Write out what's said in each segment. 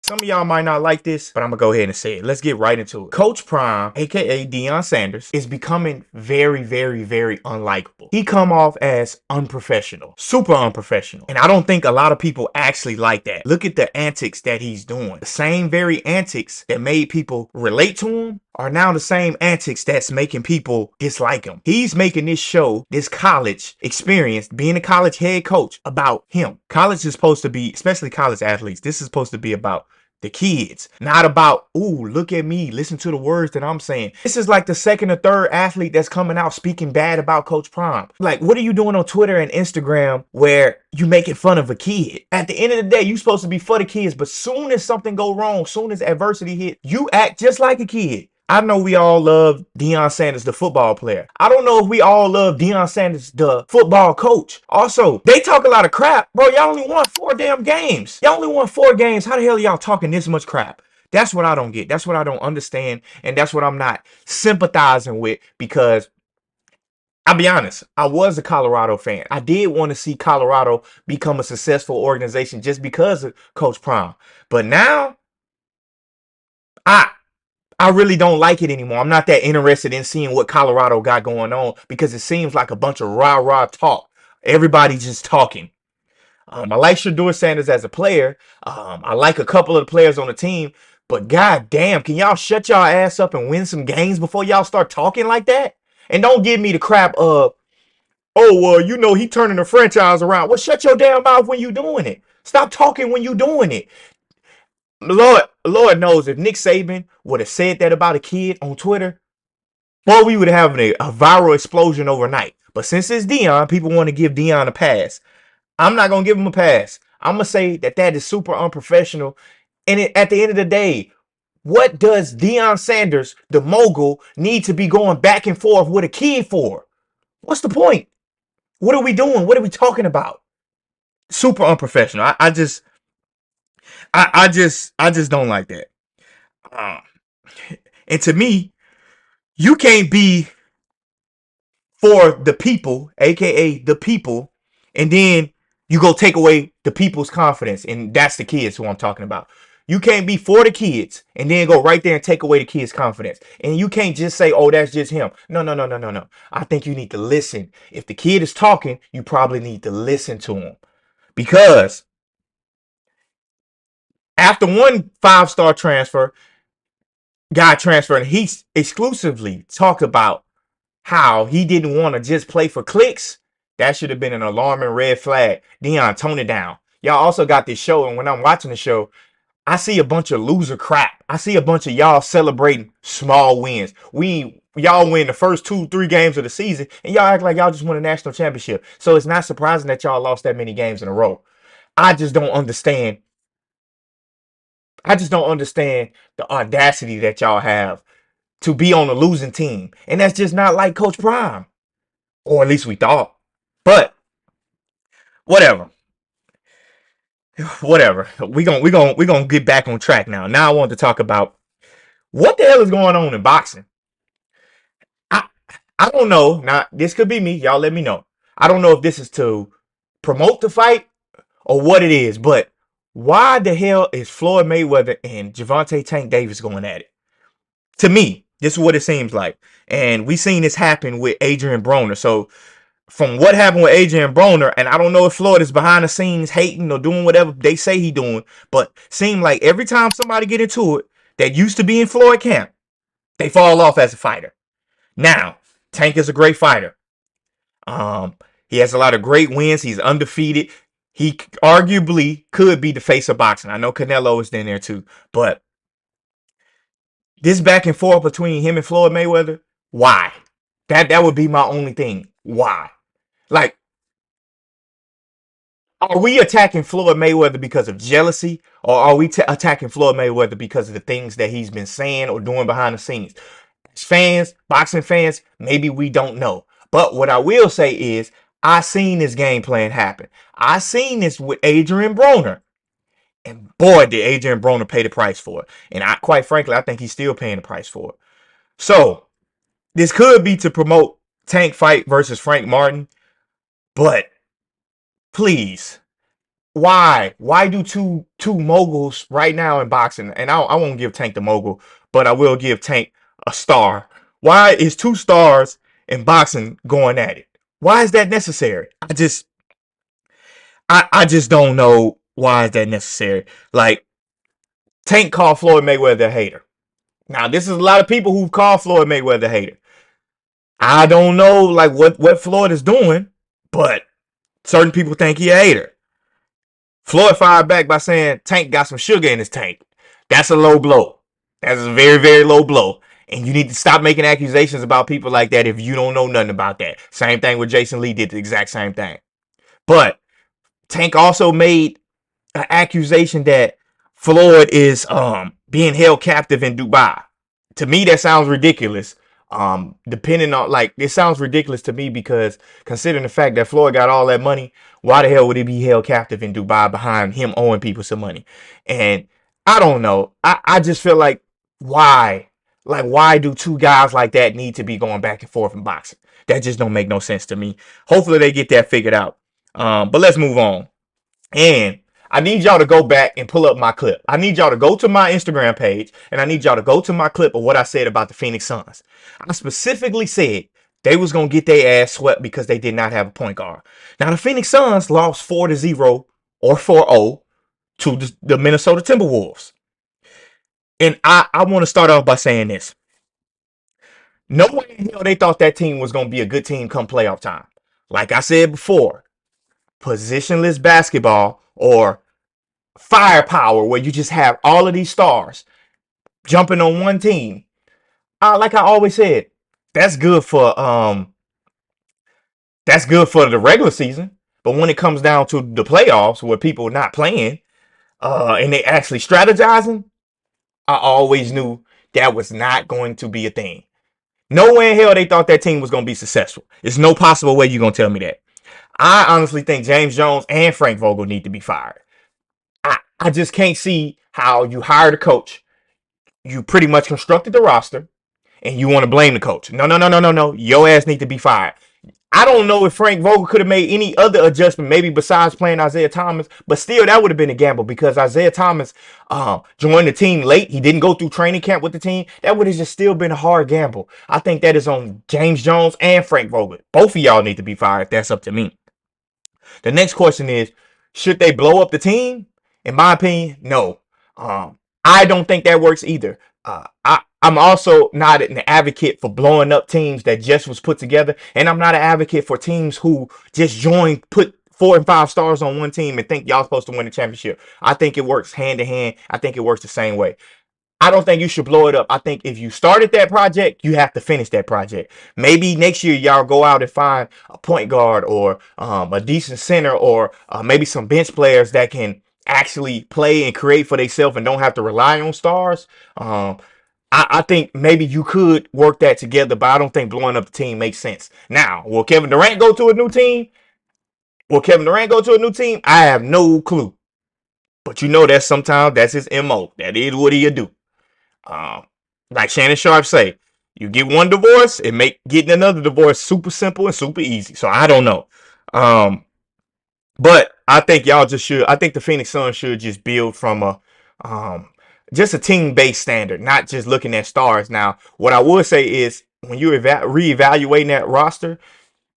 Some of y'all might not like this, but I'm gonna go ahead and say it. Let's get right into it. Coach Prime, aka Deion Sanders, is becoming very, very, very unlikable. He come off as unprofessional, super unprofessional. And I don't think a lot of people actually like that. Look at the antics that he's doing. The same very antics that made people relate to him are now the same antics that's making people dislike him. He's making this show, this college experience, being a college head coach, about him. College is supposed to be, especially college athletes, this is supposed to be about the kids, not about, ooh, look at me, listen to the words that I'm saying. This is like the second or third athlete that's coming out speaking bad about Coach Prime. Like, what are you doing on Twitter and Instagram where you making fun of a kid? At the end of the day, you supposed to be for the kids, but soon as something go wrong, soon as adversity hit, you act just like a kid. I know we all love Deion Sanders, the football player. I don't know if we all love Deion Sanders, the football coach. Also, they talk a lot of crap. Bro, y'all only won 4 damn games. Y'all only won 4 games. How the hell are y'all talking this much crap? That's what I don't get. That's what I don't understand. And that's what I'm not sympathizing with, because I'll be honest, I was a Colorado fan. I did want to see Colorado become a successful organization just because of Coach Prime. But now, I really don't like it anymore. I'm not that interested in seeing what Colorado got going on, because it seems like a bunch of rah-rah talk. Everybody just talking. I like Shedeur Sanders as a player. I like a couple of the players on the team. But god damn, can y'all shut y'all ass up and win some games before y'all start talking like that? And don't give me the crap of, oh, well, you know, he turning the franchise around. Well, shut your damn mouth when you doing it. Stop talking when you doing it. Lord knows, if Nick Saban would have said that about a kid on Twitter, boy, we would have a viral explosion overnight. But since it's Deion, people want to give Deion a pass. I'm not going to give him a pass. I'm going to say that that is super unprofessional. And at the end of the day, what does Deion Sanders, the mogul, need to be going back and forth with a kid for? What's the point? What are we doing? What are we talking about? Super unprofessional. I just don't like that. Um, and to me, you can't be for the people, aka the people, and then you go take away the people's confidence, and that's the kids who I'm talking about. You can't be for the kids and then go right there and take away the kids' confidence. And you can't just say, oh, that's just him. No, no, no, no, no, no. I think you need to listen. If the kid is talking, you probably need to listen to him. Because after one 5-star transfer, guy transferred, he exclusively talked about how he didn't want to just play for clicks. That should have been an alarming red flag. Deion, tone it down. Y'all also got this show, and when I'm watching the show, I see a bunch of loser crap. I see a bunch of y'all celebrating small wins. Y'all win the first 2-3 games of the season, and y'all act like y'all just won a national championship. So it's not surprising that y'all lost that many games in a row. I just don't understand. I just don't understand the audacity that y'all have to be on a losing team. And that's just not like Coach Prime. Or at least we thought. But whatever. Whatever. We gonna get back on track now. Now I want to talk about what the hell is going on in boxing. I I don't know. Now this could be me. Y'all let me know. I don't know if this is to promote the fight or what it is, but why the hell is Floyd Mayweather and Gervonta Tank Davis going at it? To me, this is what it seems like. And we seen this happen with Adrian Broner. So from what happened with Adrian Broner, and I don't know if Floyd is behind the scenes hating or doing whatever they say he doing, but seem like every time somebody get into it that used to be in Floyd camp, they fall off as a fighter. Now, Tank is a great fighter. He has a lot of great wins. He's undefeated. He arguably could be the face of boxing. I know Canelo is in there too, but this back and forth between him and Floyd Mayweather, why? That would be my only thing. Why? Like, are we attacking Floyd Mayweather because of jealousy, or are we attacking Floyd Mayweather because of the things that he's been saying or doing behind the scenes? As fans, boxing fans, maybe we don't know. But what I will say is, I seen this game plan happen. I seen this with Adrian Broner. And boy, did Adrian Broner pay the price for it. And quite frankly, I think he's still paying the price for it. So, this could be to promote Tank fight versus Frank Martin. But, please, Why do two moguls right now in boxing? And I won't give Tank the mogul, but I will give Tank a star. Why is two stars in boxing going at it? Why is that necessary? I just don't know why is that necessary. Like, Tank called Floyd Mayweather a hater. Now, this is a lot of people who've called Floyd Mayweather a hater. I don't know like what Floyd is doing, but certain people think he a hater. Floyd fired back by saying Tank got some sugar in his tank. That's a low blow. That's a very, very low blow. And you need to stop making accusations about people like that if you don't know nothing about that. Same thing with Jason Lee, did the exact same thing. But Tank also made an accusation that Floyd is being held captive in Dubai. To me, that sounds ridiculous. Depending on, like, it sounds ridiculous to me because considering the fact that Floyd got all that money, why the hell would he be held captive in Dubai behind him owing people some money? And I don't know. I just feel like why? Like, why do two guys like that need to be going back and forth in boxing? That just don't make no sense to me. Hopefully they get that figured out. But let's move on. And I need y'all to go back and pull up my clip. I need y'all to go to my Instagram page and I need y'all to go to my clip of what I said about the Phoenix Suns. I specifically said they was going to get their ass swept because they did not have a point guard. Now, the Phoenix Suns lost 4-0 or 4-0 to the Minnesota Timberwolves. And I want to start off by saying this. No way in hell they thought that team was going to be a good team come playoff time. Like I said before, positionless basketball or firepower where you just have all of these stars jumping on one team. Like I always said, that's good for the regular season. But when it comes down to the playoffs where people are not playing and they actually strategizing, I always knew that was not going to be a thing. No way in hell they thought that team was going to be successful. There's no possible way you're going to tell me that. I honestly think James Jones and Frank Vogel need to be fired. I just can't see how you hired a coach. You pretty much constructed the roster and you want to blame the coach. No. Your ass need to be fired. I don't know if Frank Vogel could have made any other adjustment, maybe besides playing Isaiah Thomas, but still that would have been a gamble because Isaiah Thomas joined the team late. He didn't go through training camp with the team. That would have just still been a hard gamble. I think that is on James Jones and Frank Vogel. Both of y'all need to be fired if that's up to me. The next question is, should they blow up the team? In my opinion, no. I don't think that works either. I'm also not an advocate for blowing up teams that just was put together, and I'm not an advocate for teams who just joined, put 4 and 5 stars on one team and think y'all supposed to win the championship. I think it works hand to hand. I think it works the same way. I don't think you should blow it up. I think if you started that project, you have to finish that project. Maybe next year y'all go out and find a point guard or a decent center or maybe some bench players that can actually play and create for themselves and don't have to rely on stars. I think maybe you could work that together, but I don't think blowing up the team makes sense. Now, will Kevin Durant go to a new team? I have no clue. But you know that sometimes that's his MO. That is what he'll do. Um, like Shannon Sharp say, you get one divorce, it make getting another divorce super simple and super easy. So I don't know. But I think y'all just should. I think the Phoenix Suns should just build from a just a team-based standard, not just looking at stars. Now, what I would say is when you're reevaluating that roster,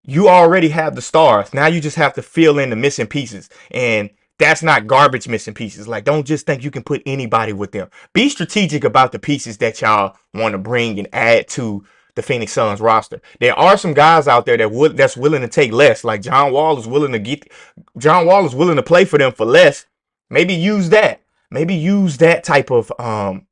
you already have the stars. Now you just have to fill in the missing pieces. And that's not garbage missing pieces. Like, don't just think you can put anybody with them. Be strategic about the pieces that y'all want to bring and add to the Phoenix Suns roster. There are some guys out there that's willing to take less. Like John Wall is willing to play for them for less. Maybe use that. Maybe use that type of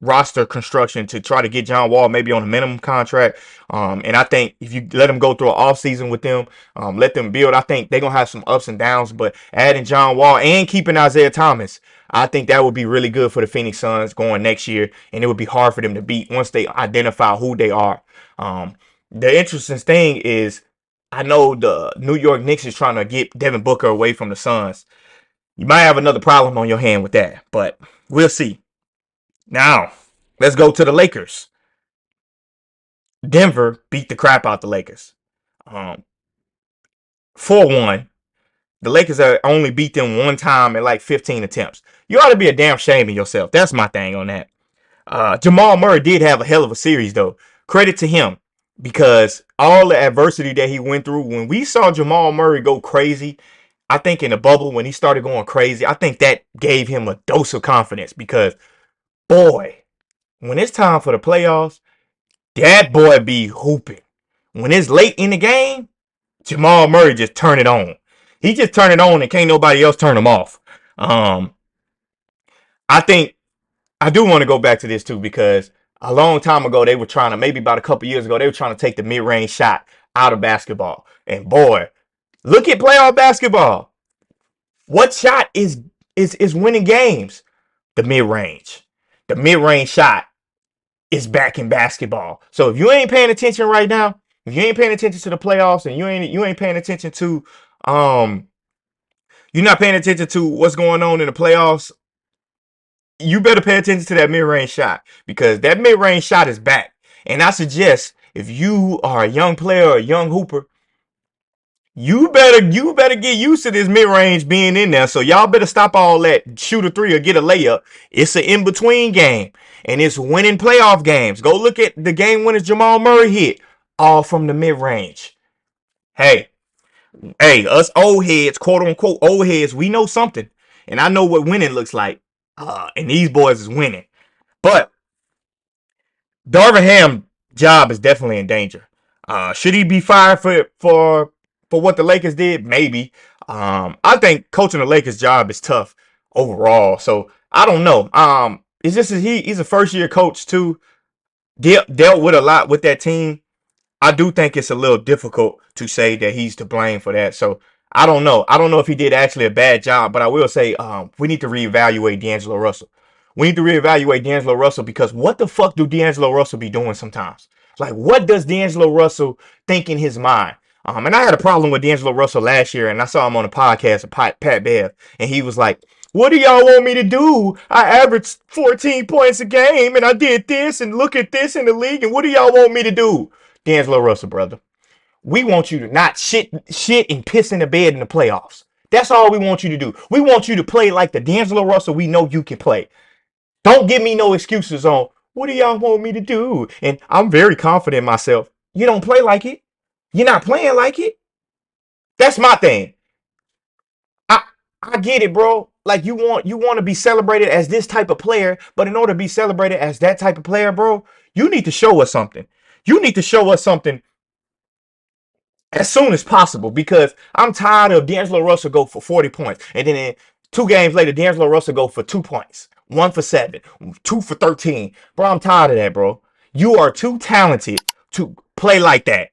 roster construction to try to get John Wall maybe on a minimum contract. And I think if you let them go through an offseason with them, let them build, I think they're going to have some ups and downs. But adding John Wall and keeping Isaiah Thomas, I think that would be really good for the Phoenix Suns going next year. And it would be hard for them to beat once they identify who they are. The interesting thing is, I know the New York Knicks is trying to get Devin Booker away from the Suns. You might have another problem on your hand with that, but we'll see. Now, let's go to the Lakers. Denver beat the crap out the Lakers. 4-1. The Lakers only beat them one time at like 15 attempts. You ought to be a damn shame of yourself. That's my thing on that. Jamal Murray did have a hell of a series, though. Credit to him, because all the adversity that he went through, when we saw Jamal Murray go crazy, I think in the bubble, when he started going crazy, I think that gave him a dose of confidence, because, boy, when it's time for the playoffs, that boy be hooping. When it's late in the game, Jamal Murray just turn it on. He just turn it on and can't nobody else turn him off. I think I do want to go back to this too, because a long time ago they were trying to, maybe about a couple years ago, they were trying to take the mid-range shot out of basketball. And boy, look at playoff basketball. What shot is winning games? The mid-range. The mid-range shot is back in basketball. So if you ain't paying attention right now, if you ain't paying attention to the playoffs, and you ain't paying attention to you're not paying attention to what's going on in the playoffs, you better pay attention to that mid-range shot, because that mid-range shot is back. And I suggest, if you are a young player or a young hooper, you better get used to this mid-range being in there. So y'all better stop all that shoot a three or get a layup. It's an in-between game, and it's winning playoff games. Go look at the game winners Jamal Murray hit, all from the mid-range. Hey, us old heads, quote unquote old heads, we know something. And I know what winning looks like. And these boys is winning. But Darvin Ham's job is definitely in danger. Should he be fired for what the Lakers did? Maybe. I think coaching the Lakers job is tough overall. So I don't know. It's just he's a first year coach too. Dealt with a lot with that team. I do think it's a little difficult to say that he's to blame for that. So I don't know. I don't know if he did actually a bad job, but I will say we need to reevaluate D'Angelo Russell. We need to reevaluate D'Angelo Russell, because what the fuck do D'Angelo Russell be doing sometimes? Like, what does D'Angelo Russell think in his mind? And I had a problem with D'Angelo Russell last year, and I saw him on a podcast with Pat Bev, and he was like, what do y'all want me to do? I averaged 14 points a game, and I did this, and look at this in the league, and what do y'all want me to do? D'Angelo Russell, brother, we want you to not shit and piss in the bed in the playoffs. That's all we want you to do. We want you to play like the D'Angelo Russell we know you can play. Don't give me no excuses on what do y'all want me to do? And I'm very confident in myself. You don't play like it. You're not playing like it. That's my thing. I I get it, bro. Like, you want to be celebrated as this type of player, but in order to be celebrated as that type of player, bro, you need to show us something. You need to show us something as soon as possible, because I'm tired of D'Angelo Russell go for 40 points, and then in 2 games later, D'Angelo Russell go for 2 points, 1 for 7, 2 for 13. Bro, I'm tired of that, bro. You are too talented to play like that.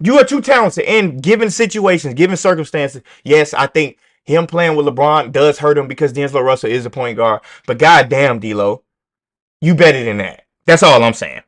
You are too talented, and given situations, given circumstances, yes, I think him playing with LeBron does hurt him, because D'Angelo Russell is a point guard. But goddamn, D'Lo, you better than that. That's all I'm saying.